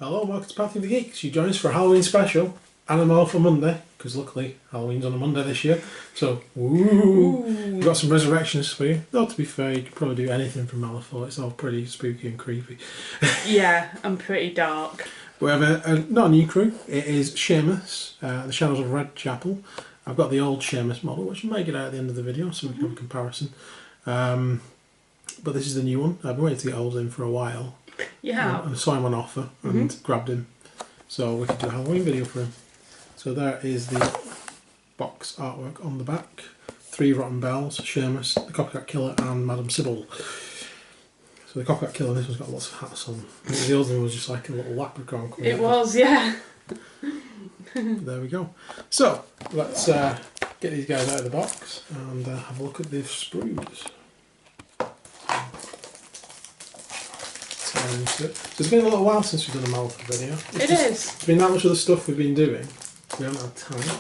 Hello, welcome to Potg the Geeks. You join us for a Halloween special and a MALIFAUX Monday, because luckily Halloween's on a Monday this year. So, we've got some resurrections for you. Though to be fair, you could probably do anything from MALIFAUX. It's all pretty spooky and creepy. Yeah, and pretty dark. We have not a new crew. It is Seamus, the Shadows of Redchapel. I've got the old Seamus model, which you might get out at the end of the video, so we can have a comparison. But this is the new one. I've been waiting to get hold of him for a while. Yeah. And saw him on offer and grabbed him, so we could do a Halloween video for him. So there is the box artwork on the back. 3 rotten bells, Seamus, the Copycat Killer and Madame Sybil. So the Copycat Killer, this one's got lots of hats on. The other one was just like a little leprechaun. It was, yeah. There we go. So let's get these guys out of the box and have a look at the sprues. So it's been a little while since we've done a MALIFAUX video. It's been that much of the stuff we've been doing. We haven't had time.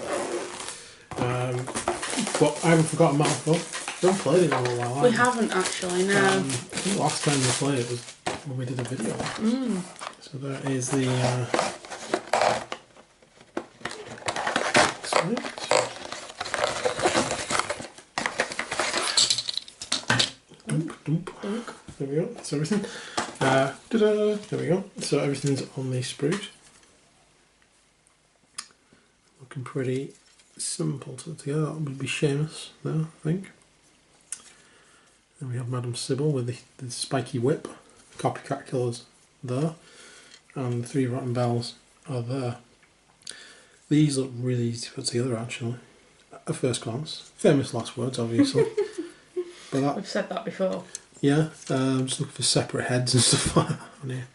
But I haven't forgotten MALIFAUX. We haven't played it in a little while. We haven't actually, no. I think the last time we played it was when we did a video. So there is the there we go, that's everything. There we go. So everything's on these sprues. Looking pretty simple to put together. That would be Seamus there, I think. Then we have Madame Sybil with the spiky whip. Copycat Killers there. And the 3 rotten bells are there. These look really easy to put together actually. At first glance. Famous last words obviously. But We've said that before. Yeah, I'm just looking for separate heads and stuff like that on here.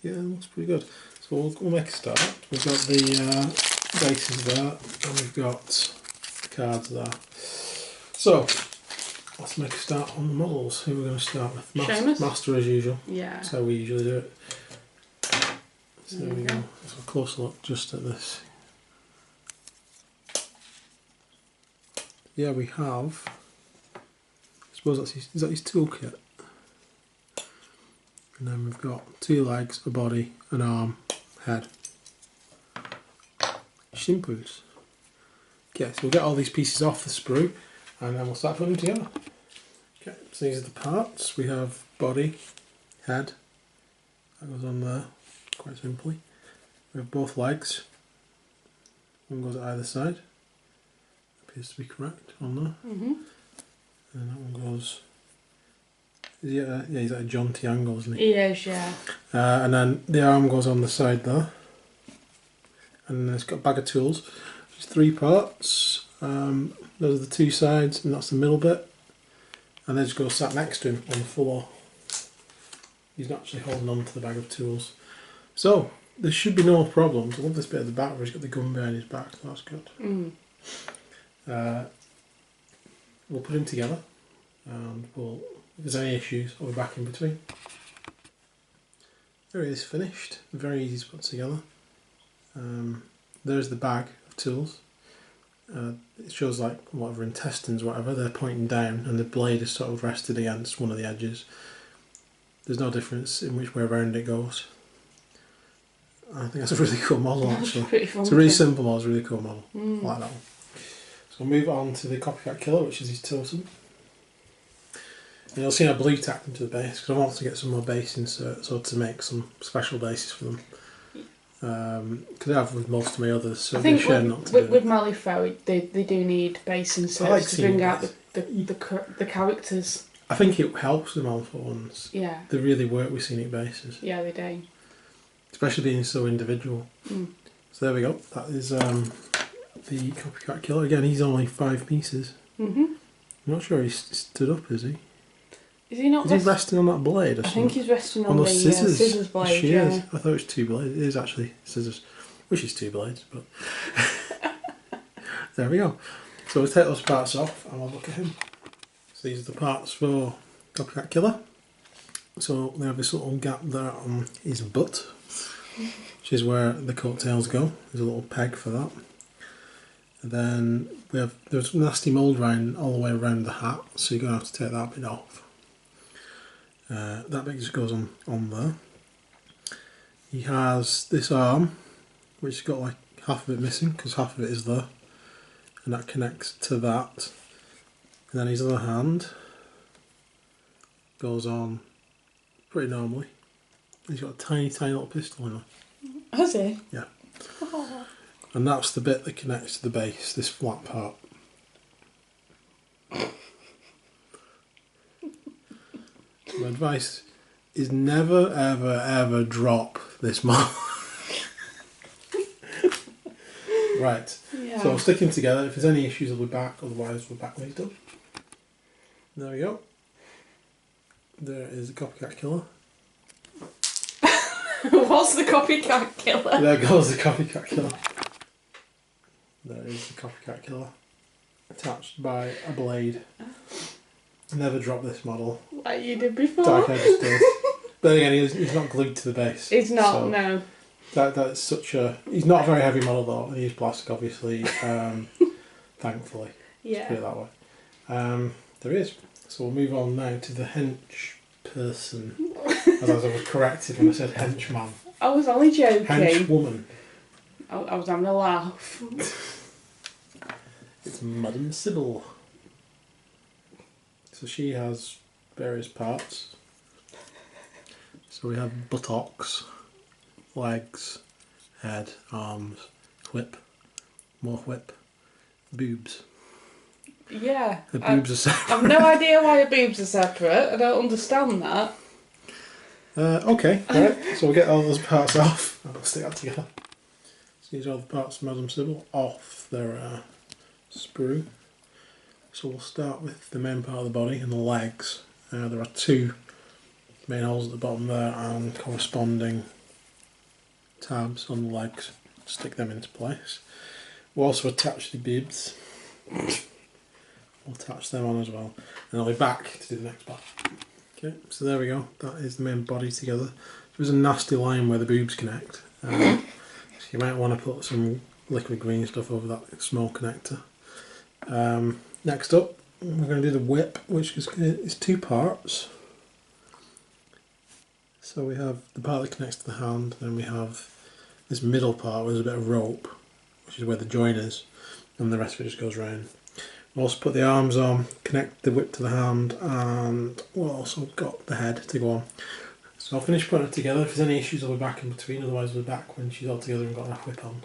Yeah, it looks pretty good. So we'll make a start. We've got the bases there, and we've got the cards there. So, let's make a start on the models. Who we're going to start with? Master as usual. Yeah. That's how we usually do it. So there we go. Let's have a closer look just at this. Yeah, we have... I suppose is that his toolkit. And then we've got 2 legs, a body, an arm, head. Simples. Okay, so we'll get all these pieces off the sprue and then we'll start putting them together. Okay, so these are the parts. We have body, head, that goes on there, quite simply. We have both legs. One goes at either side. Appears to be correct on there. And that one goes. Yeah, he's at a jaunty angle, isn't he? He is, yeah. And then the arm goes on the side there. And then it's got a bag of tools. There's 3 parts. Those are the 2 sides, and that's the middle bit. And then just go sat next to him on the floor. He's not actually holding on to the bag of tools. So, there should be no problems. I love this bit at the back where he's got the gun behind his back, so that's good. We'll put him together and if there's any issues, I'll be back in between. There he is finished, very easy to put together. There's the bag of tools. It shows like whatever intestines, whatever, they're pointing down and the blade is sort of rested against one of the edges. There's no difference in which way around it goes. I think that's a really cool model actually. It's a really simple model, it's a really cool model. I like that one. So we'll move on to the Copycat Killer, which is his totem. And you'll see I blue tacked them to the base because I want to get some more base inserts or to make some special bases for them. Because I have with most of my others, so I think with MALIFAUX they do need base inserts to bring out the characters. I think it helps the MALIFAUX ones. Yeah. They really work with scenic bases. Yeah, they do. Especially being so individual. So there we go. That is the Copycat Killer. Again, he's only 5 pieces. I'm not sure he's stood up, is he? Is he not? Is he resting on that blade or something? I think he's resting on the scissors blade. She is. I thought it was 2 blades. It is actually scissors. Wish it's 2 blades, but there we go. So we'll take those parts off and we'll look at him. So these are the parts for Copycat Killer. So they have this little gap there on his butt, which is where the coattails go. There's a little peg for that. And then there's nasty mould rind all the way around the hat, so you're going to have to take that bit off. That bit just goes on there. he has this arm, which has got like half of it missing because half of it is there, and that connects to that. And then his other hand goes on pretty normally. He's got a tiny, tiny little pistol in there. Has he? Yeah. Oh. And that's the bit that connects to the base, this flat part. My advice is never, ever, ever drop this model. Right. Yeah. So I'll stick him together. If there's any issues, I'll be back. Otherwise, we're back when he's done. There we go. There is the copycat killer. What's the copycat killer? There goes the copycat killer. There is the copycat killer. Attached by a blade. Never drop this model. Like you did before. Like I just did. But again, he's not glued to the base. It's not, so no. That's such a... He's not a very heavy model though. He is plastic, obviously. Thankfully. Yeah. Let's put it that way. There is. So we'll move on now to the hench person. As I was corrected when I said henchman. I was only joking. Henchwoman. I was having a laugh. It's Madam Sybil. So she has various parts. So we have buttocks, legs, head, arms, whip, more whip, boobs. Yeah. The boobs are separate. I've no idea why your boobs are separate. I don't understand that. Okay, right. So we'll get all those parts off and we'll stick that together. So these are all the parts of Madam Sybil off their sprue. So we'll start with the main part of the body and the legs. There are two main holes at the bottom there and corresponding tabs on the legs. Stick them into place. We'll also attach the bibs. We'll attach them on as well. And I'll be back to do the next part. Okay, so there we go. That is the main body together. There's a nasty line where the boobs connect. So you might want to put some liquid green stuff over that small connector. Next up, we're going to do the whip, which is two parts. So we have the part that connects to the hand, then we have this middle part where there's a bit of rope, which is where the join is, and the rest of it just goes round. We'll also put the arms on, connect the whip to the hand, and we'll also got the head to go on. So I'll finish putting it together. If there's any issues, I'll be back in between, otherwise we'll be back when she's all together and got her whip on.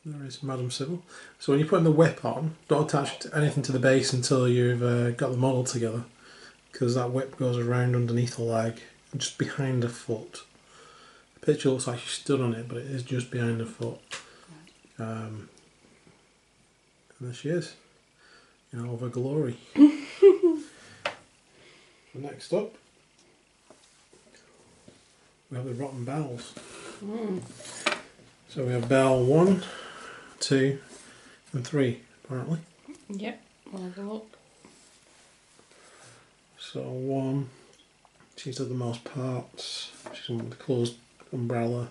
There is Madam Sybil. So when you're putting the whip on, don't attach anything to the base until you've got the model together, because that whip goes around underneath the leg and just behind the foot. The picture looks like she stood on it, but it is just behind the foot. And there she is, in all of her glory. Next up, we have the rotten bells. So we have bell 1, 2 and 3 apparently. Yep, we'll have a look. So 1, she's got the most parts, she's got the closed umbrella.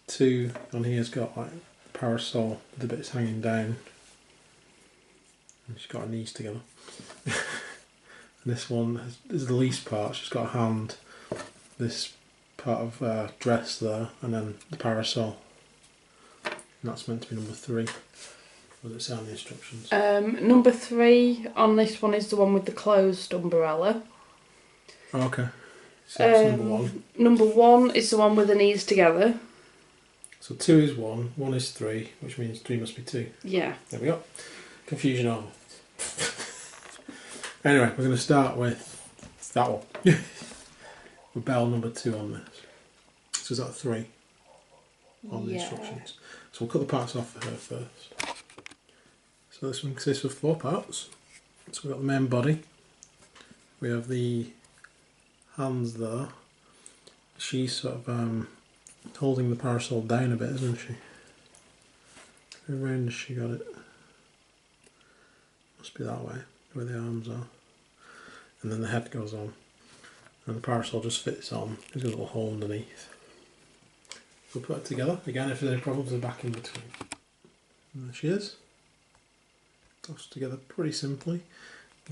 2, on here's got like the parasol with the bits hanging down. And she's got her knees together. And this one is the least part, she's got a hand, this part of dress there, and then the parasol. And that's meant to be number 3. What does it say on the instructions? Number 3 on this one is the one with the closed umbrella. Oh, okay. So that's number 1. Number 1 is the one with the knees together. So 2 is 1, 1 is 3, which means 3 must be 2. Yeah. There we go. Confusion over. Anyway, we're going to start with that one. With bell number 2 on this. So is that 3 on the instructions? So we'll cut the parts off for her first. So this one consists of 4 parts. So we've got the main body. We have the hands there. She's sort of holding the parasol down a bit, isn't she? How round has she got it? Must be that way, where the arms are. And then the head goes on. And the parasol just fits on. There's a little hole underneath. We'll put it together. Again, if there's any problems, they're back in between. And there she is. Goes together pretty simply.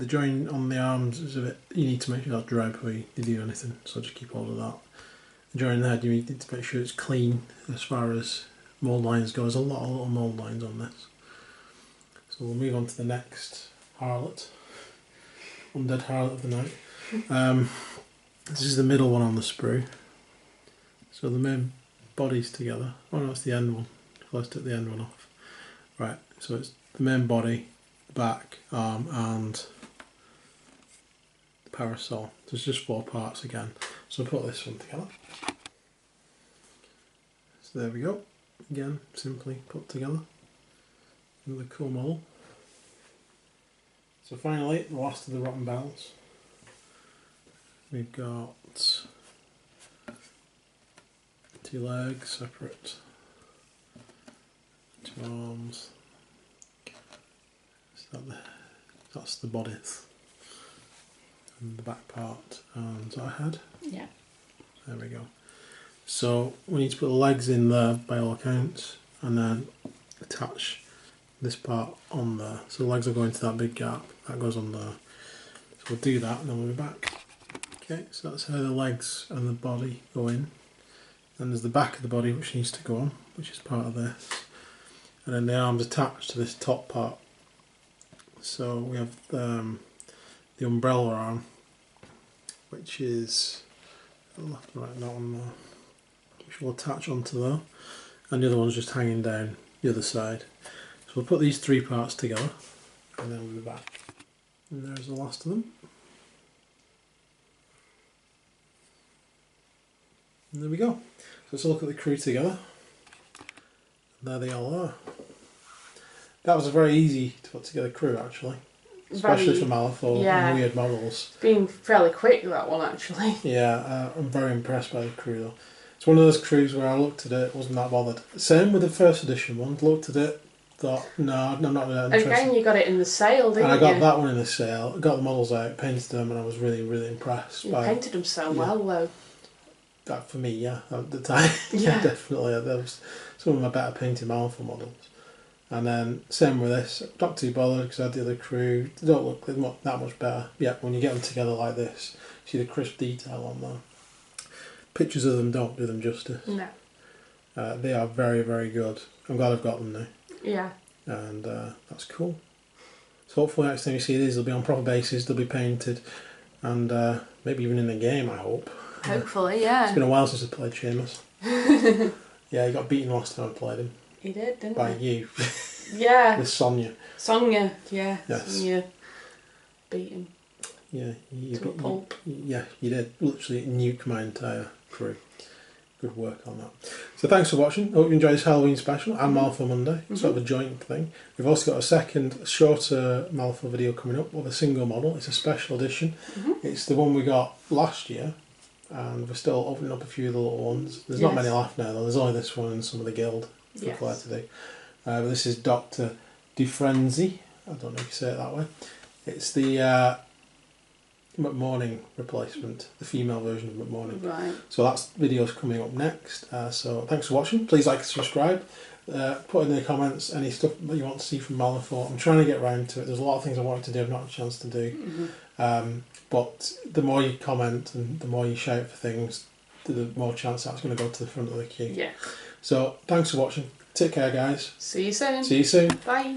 The join on the arms is a bit, you need to make sure that's dry before you do anything, so just keep hold of that. The join in the head, you need to make sure it's clean as far as mould lines go. There's a lot of little mould lines on this. So we'll move on to the next harlot, undead harlot of the night. This is the middle one on the sprue. So the main body's together. Oh no, it's the end one. Let's take the end one off. Right, so it's the main body, the back, arm and the parasol. So it's just 4 parts again. So I'll put this one together. So there we go. Again, simply put together. Another cool model. So finally, the last of the rotten bells. We've got 2 legs separate, 2 arms. That's the bodies. And the back part, and is that a head? Yeah. There we go. So we need to put the legs in there by all accounts, and then attach this part on there. So the legs will go into that big gap, that goes on there. So we'll do that and then we'll be back. Okay, so that's how the legs and the body go in. And there's the back of the body which needs to go on, which is part of this. And then the arms attached to this top part. So we have the umbrella arm, which is left and right, that one there, which will attach onto there. And the other one's just hanging down the other side. So we'll put these 3 parts together and then we'll be back. And there's the last of them. And there we go. So let's look at the crew together. There they all are. That was a very easy to put together crew actually. Especially for MALIFAUX and weird models. It's been fairly quick, that one actually. Yeah, I'm very impressed by the crew though. It's one of those crews where I looked at it, wasn't that bothered. Same with the first edition one, looked at it, thought, no, I'm not really interested. Again, you got it in the sale, didn't you? And I got that one in the sale, got the models out, painted them, and I was really, really impressed. You painted them so well though. That for me, yeah, at the time. Yeah. Definitely. That was some of my better painted MALIFAUX models. And then same with this, not too bothered because I had the other crew. They don't look that much better. Yeah, when you get them together like this, you see the crisp detail on them. Pictures of them don't do them justice. No. They are very, very good. I'm glad I've got them now. Yeah. And that's cool. So hopefully next time you see these, they'll be on proper bases, they'll be painted, and maybe even in the game, I hope. Hopefully, yeah. It's been a while since I played Seamus. Yeah, he got beaten last time I played him. He did, didn't By he? you. Yeah. With Sonia. Sonia, yeah. Yes. Sonia beat him. Yeah, To a pulp. Yeah, you did. Literally nuke my entire crew. Good work on that. So thanks for watching. I hope you enjoyed this Halloween special and MALIFAUX Monday. Sort of a joint thing. We've also got a second shorter MALIFAUX video coming up with a single model. It's a special edition. It's the one we got last year. And we're still opening up a few of the little ones. There's not many left now though. There's only this one and some of the guild for Claire to do. But this is Dr. Dufrenzy. I don't know if you say it that way. It's the McMorning replacement, the female version of McMorning. Right. So that's videos coming up next. So thanks for watching. Please like and subscribe. Put in the comments any stuff that you want to see from MALIFAUX. I'm trying to get around to it. There's a lot of things I wanted to do. I've not had a chance to do. But the more you comment and the more you shout for things, the more chance that's going to go to the front of the queue. Yeah. So thanks for watching. Take care, guys. See you soon. See you soon. Bye.